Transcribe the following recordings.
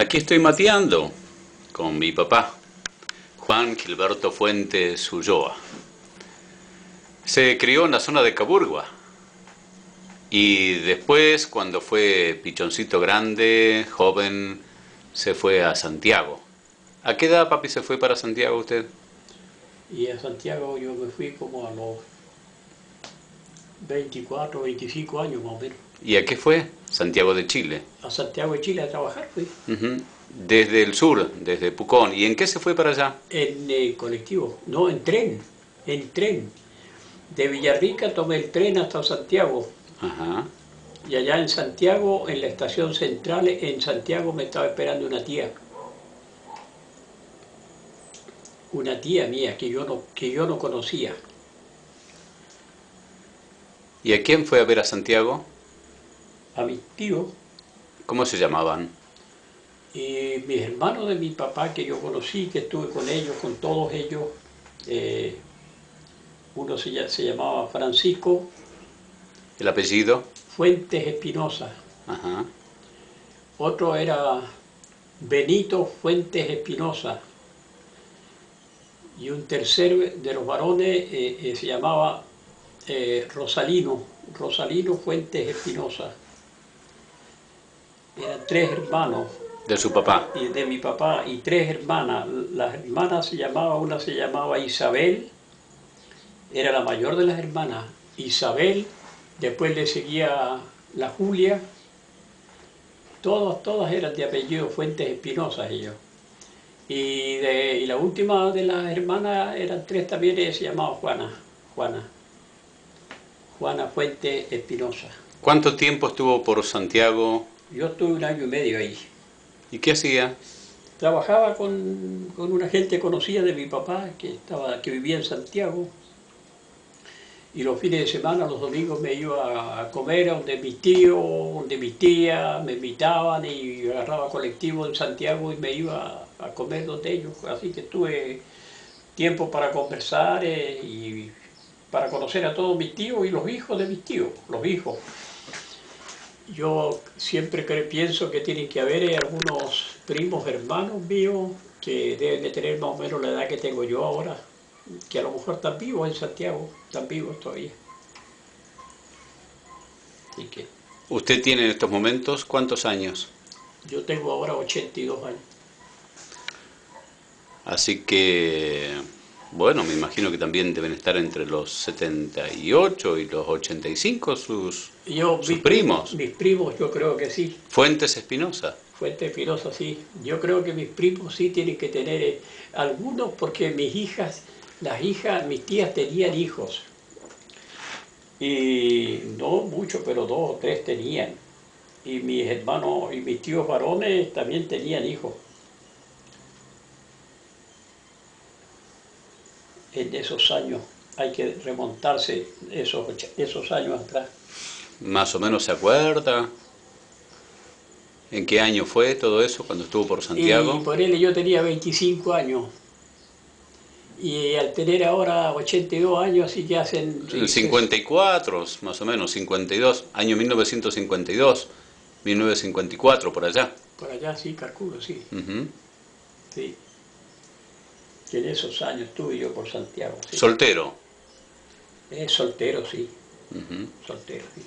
Aquí estoy mateando con mi papá, Juan Gilberto Fuentes Ulloa. Se crió en la zona de Caburgua y después, cuando fue pichoncito grande, joven, se fue a Santiago. ¿A qué edad, papi, se fue para Santiago usted? Y a Santiago yo me fui como a los 24, 25 años más o menos. ¿Y a qué fue? Santiago de Chile. A Santiago de Chile a trabajar fui. Ujú. Desde el sur, desde Pucón. ¿Y en qué se fue para allá? En colectivo, no, en tren, en tren. De Villarrica tomé el tren hasta Santiago. Ajá. Y allá en Santiago, en la estación central, en Santiago me estaba esperando una tía. Una tía mía que yo no conocía. ¿Y a quién fue a ver a Santiago? A mis tíos ¿Cómo se llamaban? y mis hermanos de mi papá que yo conocí, que estuve con ellos, con todos ellos. Uno se llamaba Francisco ¿El apellido? Fuentes Espinosa. Ajá. Otro era Benito Fuentes Espinosa. Y un tercero de los varones se llamaba Rosalino Fuentes Espinosa. Eran tres hermanos De su papá. de mi papá y tres hermanas. Las hermanas una se llamaba Isabel, era la mayor de las hermanas, Isabel, después le seguía la Julia, todas eran de apellido Fuentes Espinosa ellos. Y la última de las hermanas eran tres también, se llamaba Juana Fuentes Espinosa. ¿Cuánto tiempo estuvo por Santiago? Yo estuve 1 año y medio ahí. ¿Y qué hacía? Trabajaba con una gente conocida de mi papá que vivía en Santiago. Y los fines de semana, los domingos, me iba a comer a donde mis tíos, donde mis tías, me invitaban y agarraba colectivo en Santiago y me iba a comer donde ellos. Así que tuve tiempo para conversar y para conocer a todos mis tíos y los hijos de mis tíos, los hijos. Yo siempre pienso que tienen que haber algunos primos hermanos míos que deben de tener más o menos la edad que tengo yo ahora, que a lo mejor están vivos en Santiago, están vivos todavía. Así que ¿Usted tiene en estos momentos cuántos años? yo tengo ahora 82 años. Así que, bueno, me imagino que también deben estar entre los 78 y los 85 sus primos. Mis primos yo creo que sí. Fuentes Espinosa. Fuente Espinosa sí. Yo creo que mis primos sí tienen que tener algunos porque mis tías tenían hijos. Y no mucho, pero 2 o 3 tenían. Y mis hermanos y mis tíos varones también tenían hijos. En esos años, hay que remontarse esos años atrás. ¿Más o menos se acuerda? ¿En qué año fue todo eso cuando estuvo por Santiago? Y por él yo tenía 25 años. Y al tener ahora 82 años, así que hacen... El 54, más o menos, 52, año 1952, 1954, por allá. Por allá sí, calculo, sí. Uh-huh. Sí. Que en esos años estuve yo por Santiago. Sí. ¿Soltero? Soltero, sí. Uh-huh. Soltero, sí.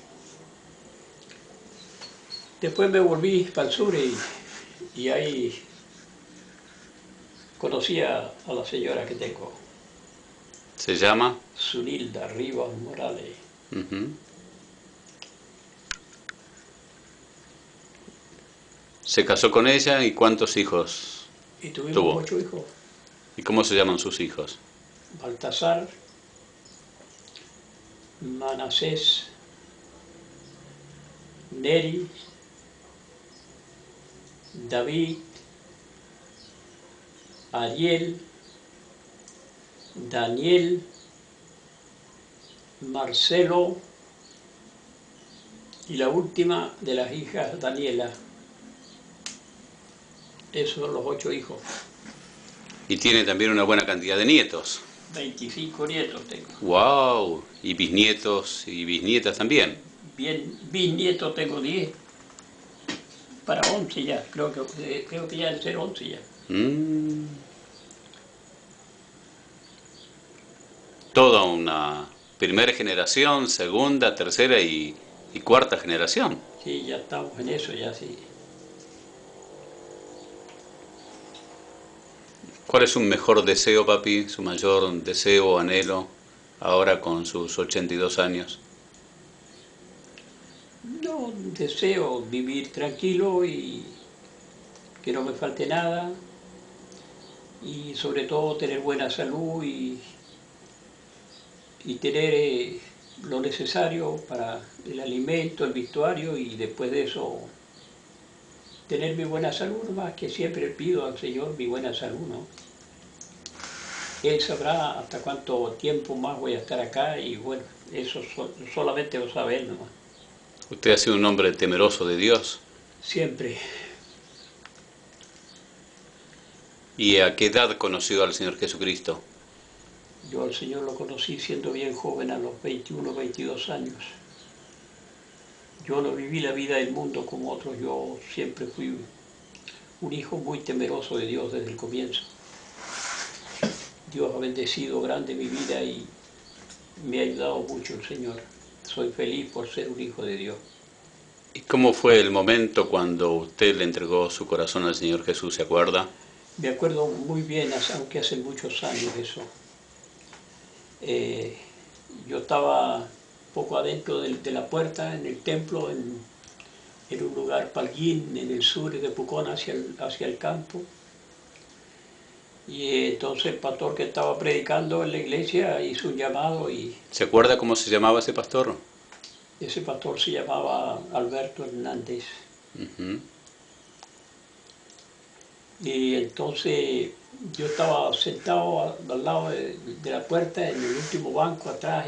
Después me volví para el sur y ahí conocí a la señora que tengo. ¿Se llama? Zunilda Rivas Morales. Uh-huh. ¿Se casó con ella y cuántos hijos Y tuvimos tuvo? 8 hijos. ¿Y cómo se llaman sus hijos? Baltasar, Manasés, Neri, David, Ariel, Daniel, Marcelo y la última de las hijas, Daniela. Esos son los 8 hijos. Y tiene también una buena cantidad de nietos. 25 nietos tengo. ¡Wow! Y bisnietos y bisnietas también. Bien, bisnietos tengo 10. para 11 ya, creo que ya deben ser 11 ya. Toda una primera generación, segunda, tercera y cuarta generación. Sí, ya estamos en eso, ya sí. ¿Cuál es su mejor deseo, papi? ¿Su mayor deseo o anhelo ahora con sus 82 años? No, deseo vivir tranquilo y que no me falte nada y sobre todo tener buena salud y tener lo necesario para el alimento, el vestuario y después de eso tener mi buena salud, nomás que siempre pido al Señor mi buena salud, ¿no? Él sabrá hasta cuánto tiempo más voy a estar acá y bueno, eso solamente lo sabe Él nomás. Usted ha sido un hombre temeroso de Dios. Siempre. ¿Y a qué edad conoció al Señor Jesucristo? Yo al Señor lo conocí siendo bien joven, a los 21, 22 años. Yo no viví la vida del mundo como otros, yo siempre fui un hijo muy temeroso de Dios desde el comienzo. Dios ha bendecido grande mi vida y me ha ayudado mucho el Señor. Soy feliz por ser un hijo de Dios. ¿Y cómo fue el momento cuando usted le entregó su corazón al Señor Jesús? ¿Se acuerda? Me acuerdo muy bien, aunque hace muchos años eso. Yo estaba poco adentro de la puerta, en el templo, en un lugar Palguín, en el sur de Pucón, hacia el campo. Y entonces el pastor que estaba predicando en la iglesia hizo un llamado y ¿Se acuerda cómo se llamaba ese pastor? ese pastor se llamaba Alberto Hernández. Ujú. Y entonces yo estaba sentado al lado de la puerta, en el último banco atrás,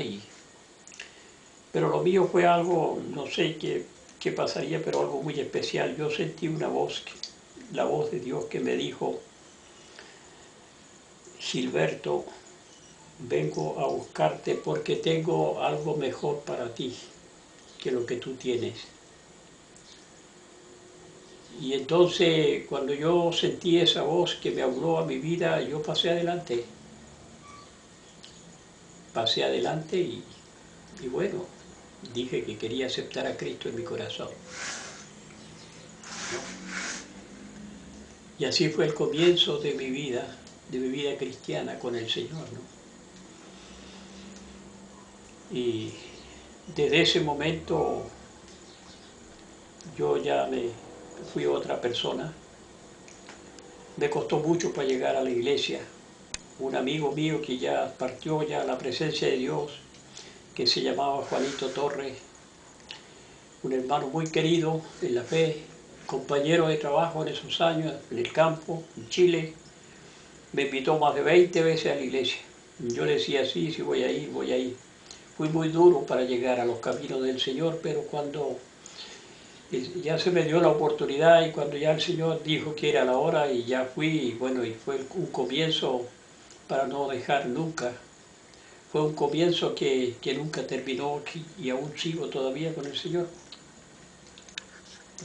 pero lo mío fue algo, no sé qué pasaría, pero algo muy especial. Yo sentí una voz, la voz de Dios que me dijo: Gilberto, vengo a buscarte porque tengo algo mejor para ti que lo que tú tienes. Y entonces cuando yo sentí esa voz que me habló a mi vida, yo pasé adelante. Pasé adelante y bueno, dije que quería aceptar a Cristo en mi corazón. Y así fue el comienzo de mi vida cristiana con el Señor, ¿no? Y desde ese momento yo ya me fui otra persona. Me costó mucho para llegar a la iglesia. Un amigo mío que ya partió ya a la presencia de Dios, que se llamaba Juanito Torres, un hermano muy querido en la fe, compañero de trabajo en esos años, en el campo, en Chile, me invitó más de 20 veces a la iglesia. Yo le decía: sí, sí, voy a ir, voy a ir. Fui muy duro para llegar a los caminos del Señor, pero cuando ya se me dio la oportunidad y cuando ya el Señor dijo que era la hora y ya fui, y bueno, y fue un comienzo para no dejar nunca. Fue un comienzo que nunca terminó y aún sigo todavía con el Señor.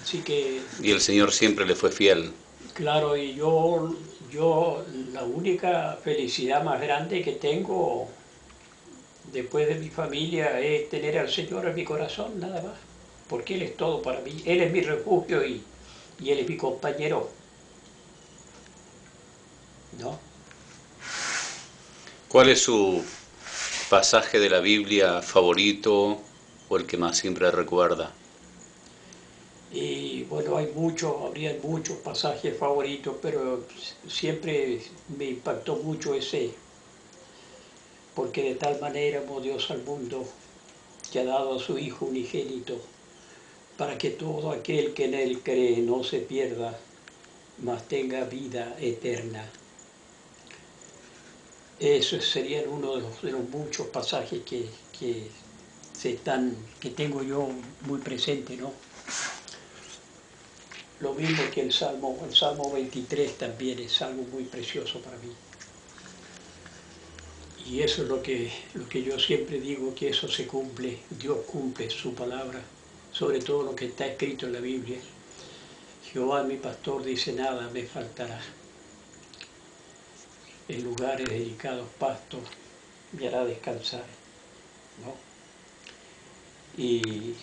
Así que, Y el Señor siempre le fue fiel. claro, y yo la única felicidad más grande que tengo después de mi familia es tener al Señor en mi corazón, nada más. Porque Él es todo para mí. Él es mi refugio y Él es mi compañero, ¿no? ¿Cuál es su pasaje de la Biblia favorito o el que más siempre recuerda? Y bueno, habría muchos pasajes favoritos, pero siempre me impactó mucho ese: porque de tal manera amó Dios al mundo que ha dado a su Hijo unigénito, para que todo aquel que en Él cree no se pierda, mas tenga vida eterna. Esos serían uno de los muchos pasajes que tengo yo muy presente, ¿no? Lo mismo que el Salmo 23 también es algo muy precioso para mí. Y eso es lo que yo siempre digo, que eso se cumple, Dios cumple su palabra, sobre todo lo que está escrito en la Biblia. Jehová mi pastor dice nada me faltará. En lugares dedicados pastos me hará descansar, ¿no? Y